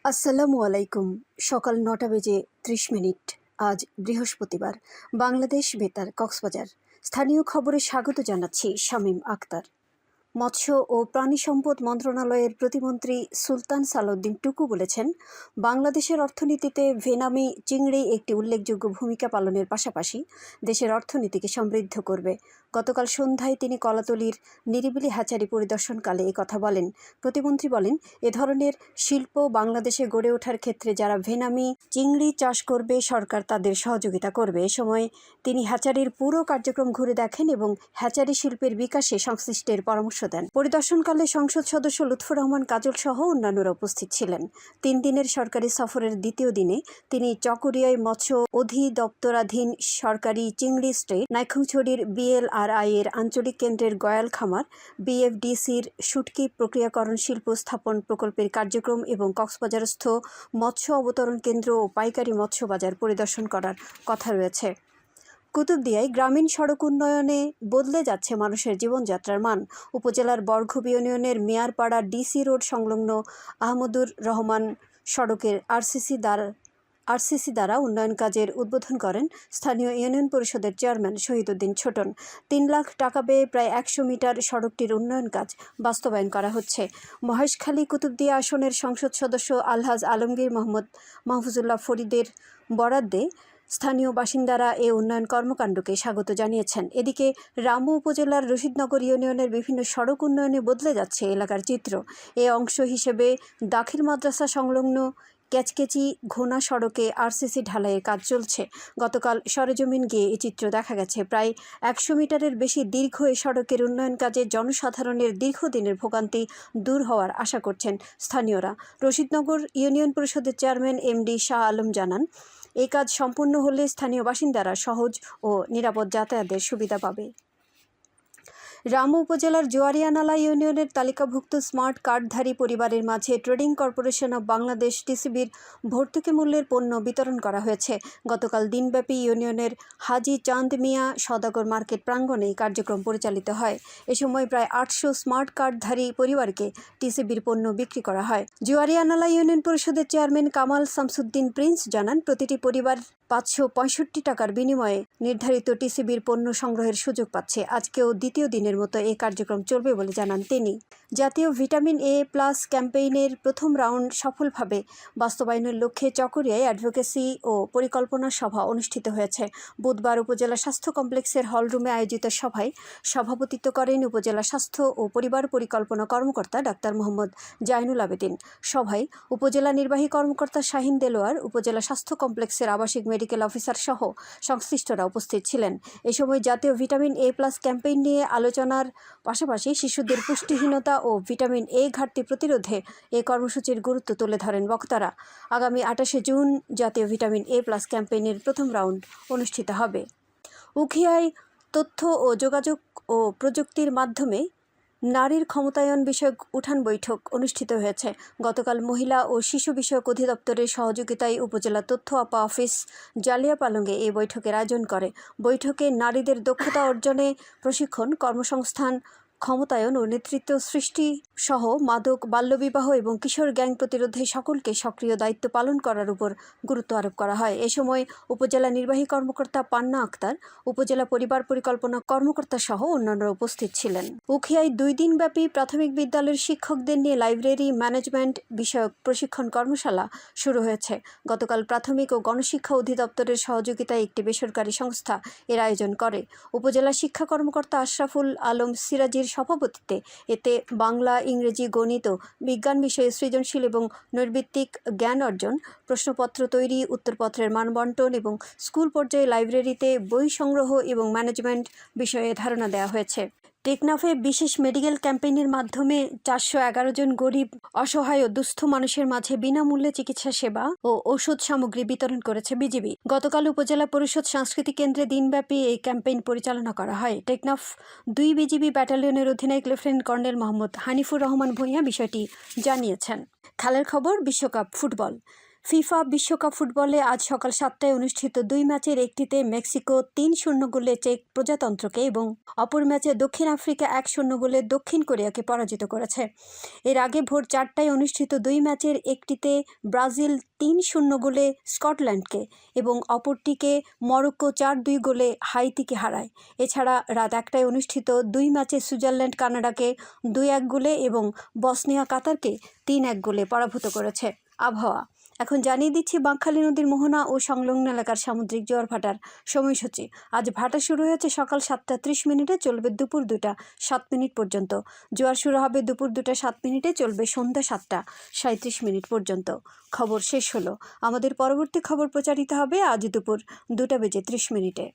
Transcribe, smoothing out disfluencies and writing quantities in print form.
আসসালামু আলাইকুম। সকাল ৯টা বেজে ৩০ মিনিট। আজ বৃহস্পতিবার। বাংলাদেশ বেতার, কক্সবাজার। স্থানীয় খবরে স্বাগত জানাচ্ছি শামীম আক্তার। মৎস্য ও প্রাণী সম্পদ মন্ত্রণালয়ের প্রতিমন্ত্রী সুলতান সালাউদ্দিন টুকু বলেছেন, বাংলাদেশের অর্থনীতিতে ভেনামি চিংড়ি একটি উল্লেখযোগ্য ভূমিকা পালনের পাশাপাশি দেশের অর্থনীতিকে সমৃদ্ধ করবে। গতকাল সন্ধ্যায় তিনি কলাতলির নিরিবিলি হ্যাচারি পরিদর্শনকালে কথা বলেন। প্রতিমন্ত্রী বলেন, এ ধরনের শিল্প বাংলাদেশে গড়ে ওঠার ক্ষেত্রে যারা ভেনামি চিংড়ি চাষ করবে, সরকার তাদের সহযোগিতা করবে। এ সময় তিনি হ্যাচারির পুরো কার্যক্রম ঘুরে দেখেন এবং হ্যাচারি শিল্পের বিকাশে সংশ্লিষ্টের পরামর্শ দেন। পরিদর্শনকালে সংসদ সদস্য লুৎফর রহমান কাজল সহ অন্যান্যরা উপস্থিত ছিলেন। ৩ দিনের সরকারি সফরের দ্বিতীয় দিনে তিনি চকরিয়ায় মৎস্য অধিদপ্তরাধীন সরকারি চিংড়ি স্টেট, নাইক্ষ্যংছড়ির BLRI এর আঞ্চলিক কেন্দ্রের গয়াল খামার, BFDCর শুটকি প্রক্রিয়াকরণ শিল্প স্থাপন প্রকল্পের কার্যক্রম এবং কক্সবাজারস্থ মৎস্য অবতরণ কেন্দ্র ও পাইকারি মৎস্য বাজার পরিদর্শন করার কথা রয়েছে। কুতুবদিয়ায় গ্রামীণ সড়ক উন্নয়নে বদলে যাচ্ছে মানুষের জীবনযাত্রার মান। উপজেলার বরঘুপ ইউনিয়নের মিয়ারপাড়া DC রোড সংলগ্ন আহমদুর রহমান সড়কের RCC দ্বারা উন্নয়ন কাজের উদ্বোধন করেন স্থানীয় ইউনিয়ন পরিষদের চেয়ারম্যান শহীদউদ্দিন ছোটন। ৩ লাখ টাকা ব্যয়ে প্রায় ১০০ মিটার সড়কটির উন্নয়ন কাজ বাস্তবায়ন করা হচ্ছে। মহেশখালী কুতুবদিয়া আসনের সংসদ সদস্য আলহাজ আলমগীর মোহাম্মদ মাহফুজুল্লাহ ফরিদের বরাদ্দে স্থানীয় বাসিন্দারা এ উন্নয়ন কর্মকাণ্ডকে স্বাগত জানিয়েছেন। এদিকে রামু উপজেলার রশিদনগর ইউনিয়নের বিভিন্ন সড়ক উন্নয়নে বদলে যাচ্ছে এলাকার চিত্র। এ অংশ হিসেবে দাখিল মাদ্রাসা সংলগ্ন ক্যাচকেচি ঘোনা সড়কে RCC ঢালাইয়ের কাজ চলছে। গতকাল সরেজমিন গিয়ে এই চিত্র দেখা গেছে। প্রায় ১০০ মিটারের বেশি দীর্ঘ এ সড়কের উন্নয়ন কাজে জনসাধারণের দীর্ঘদিনের ভোগান্তি দূর হওয়ার আশা করছেন স্থানীয়রা। রশিদনগর ইউনিয়ন পরিষদের চেয়ারম্যান MD শাহ আলম জানান, এই কাজ সম্পূর্ণ হলে স্থানীয় বাসিন্দারা সহজ ও নিরাপদ যাতায়াতের সুবিধা পাবে। রামু উপজেলার জোয়ারিয়ানালা ইউনিয়নের তালিকাভুক্ত স্মার্ট কার্ডধারী পরিবারের মাঝে ট্রেডিং কর্পোরেশন অব বাংলাদেশ TCBর ভর্তুকি মূল্যের পণ্য বিতরণ করা হয়েছে। গতকাল দিনব্যাপী ইউনিয়নের হাজি চাঁদ মিয়া সওদাগর মার্কেট প্রাঙ্গণে এই কার্যক্রম পরিচালিত হয়। এ সময় প্রায় ৮০০ স্মার্ট কার্ডধারী পরিবারকে TCBর পণ্য বিক্রি করা হয়। জোয়ারিয়ানালা ইউনিয়ন পরিষদের চেয়ারম্যান কামাল শামসুদ্দিন প্রিন্স জানান, প্রতিটি পরিবার ৫৬৫ টাকার বিনিময়ে নির্ধারিত TCBর পণ্য সংগ্রহের সুযোগ পাচ্ছে। আজকেও দ্বিতীয় দিনের মতো এই কার্যক্রম চলবে বলে জানান তিনি। জাতীয় ভিটামিন A+ ক্যাম্পেইনের প্রথম রাউন্ড সফলভাবে বাস্তবায়নের লক্ষ্যে চকরিয়ায় অ্যাডভোকেসি ও পরিকল্পনা সভা অনুষ্ঠিত হয়েছে। বুধবার উপজেলা স্বাস্থ্য কমপ্লেক্সের হলরুমে আয়োজিত সভায় সভাপতিত্ব করেন উপজেলা স্বাস্থ্য ও পরিবার পরিকল্পনা কর্মকর্তা ডাক্তার মোহাম্মদ জাইনুল আবেদিন। সভায় উপজেলা নির্বাহী কর্মকর্তা শাহিন দেলোয়ার, উপজেলা স্বাস্থ্য কমপ্লেক্সের আবাসিক মেডিকেল অফিসার সহ সংশ্লিষ্টরা উপস্থিত ছিলেন। এ সময় জাতীয় ভিটামিন A+ ক্যাম্পেইন নিয়ে আলোচনার পাশাপাশি শিশুদের পুষ্টিহীনতা ও ভিটামিন A ঘাটতি প্রতিরোধে এ কর্মসূচির গুরুত্ব তুলে ধরেন বক্তারা। আগামী ২৮শে জুন জাতীয় ভিটামিন A+ ক্যাম্পেইনের প্রথম রাউন্ড অনুষ্ঠিত হবে। উখিয়ায় তথ্য ও যোগাযোগ ও প্রযুক্তির মাধ্যমে নারীর ক্ষমতায়ন বিষয়ক উঠান বৈঠক অনুষ্ঠিত হয়েছে। গতকাল মহিলা ও শিশু বিষয়ক অধিদপ্তরের সহযোগিতায় উপজেলা তথ্য আপা অফিস জালিয়াপালংয়ে এই বৈঠকের আয়োজন করে। বৈঠকে নারীদের দক্ষতা অর্জনে প্রশিক্ষণ, কর্মসংস্থান, ক্ষমতায়ন ও নেতৃত্ব সৃষ্টি সহ মাদক, বাল্যবিবাহ এবং কিশোর গ্যাং প্রতিরোধে সকলকে সক্রিয় দায়িত্ব পালন করার উপর গুরুত্ব আরোপ করা হয়। এ সময় উপজেলা নির্বাহী কর্মকর্তা পান্না আক্তার, উপজেলা পরিবার পরিকল্পনা কর্মকর্তা সহ অন্যান্যরা উপস্থিত ছিলেন। উখিয়ায় 2 দিনব্যাপী প্রাথমিক বিদ্যালয়ের শিক্ষকদের নিয়ে লাইব্রেরি ম্যানেজমেন্ট বিষয়ক প্রশিক্ষণ কর্মশালা শুরু হয়েছে। গতকাল প্রাথমিক ও গণশিক্ষা অধিদপ্তরের সহযোগিতায় একটি বেসরকারি সংস্থা এর আয়োজন করে। উপজেলা শিক্ষা কর্মকর্তা আশরাফুল আলম সিরাজির সভাপতিত্বে এতে বাংলা, ইংরেজি, গণিত ও বিজ্ঞান বিষয়ে সৃজনশীল এবং নৈর্ভিত্তিক জ্ঞান অর্জন, প্রশ্নপত্র তৈরি, উত্তরপত্রের মানবন্টন এবং স্কুল পর্যায়ে লাইব্রেরিতে বই সংগ্রহ এবং ম্যানেজমেন্ট বিষয়ে ধারণা দেওয়া হয়েছে। টেকনাফে বিশেষ মেডিকেল ক্যাম্পেইনের মাধ্যমে ৪১১ জন গরিব, অসহায় ও দুস্থ মানুষের মাঝে বিনামূল্যে চিকিৎসা সেবা ও ওষুধ সামগ্রী বিতরণ করেছে বিজিবি। গতকাল উপজেলা পরিষদ সাংস্কৃতিক কেন্দ্রে দিনব্যাপী এই ক্যাম্পেইন পরিচালনা করা হয়। টেকনাফ 2 বিজিবি ব্যাটালিয়নের অধিনায়ক লেফটেন্যান্ট কর্নেল মোহাম্মদ হানিফুর রহমান ভূঁইয়া বিষয়টি জানিয়েছেন। খেলার খবর, বিশ্বকাপ ফুটবল। ফিফা বিশ্বকাপ ফুটবলে আজ সকাল 7টায় অনুষ্ঠিত 2 ম্যাচের একটিতে মেক্সিকো 3-0 গোলে চেক প্রজাতন্ত্রকে এবং অপর ম্যাচে দক্ষিণ আফ্রিকা 1-0 গোলে দক্ষিণ কোরিয়াকে পরাজিত করেছে। এর আগে ভোর 4টায় অনুষ্ঠিত 2 ম্যাচের একটিতে ব্রাজিল 3-0 গোলে স্কটল্যান্ডকে এবং অপরটিকে মরক্কো 4-2 গোলে হাইতিকে হারায়। এছাড়া রাত 1টায় অনুষ্ঠিত 2 ম্যাচে সুইজারল্যান্ড কানাডাকে 2-1 গোলে এবং বসনিয়া কাতারকে 3-1 গোলে পরাভূত করেছে। আবহাওয়া এখন জানিয়ে দিচ্ছি বাঁকখালী নদীর মোহনা ও সংলগ্ন এলাকার সামুদ্রিক জোয়ার ভাটার সময়সূচি। আজ ভাটা শুরু হয়েছে সকাল 7টা 30 মিনিটে, চলবে দুপুর 2টা 7 মিনিট পর্যন্ত। জোয়ার শুরু হবে দুপুর 2টা 7 মিনিটে, চলবে সন্ধ্যা 7টা 37 মিনিট পর্যন্ত। খবর শেষ হলো। আমাদের পরবর্তী খবর প্রচারিত হবে আজ দুপুর 2টা বেজে 30 মিনিটে।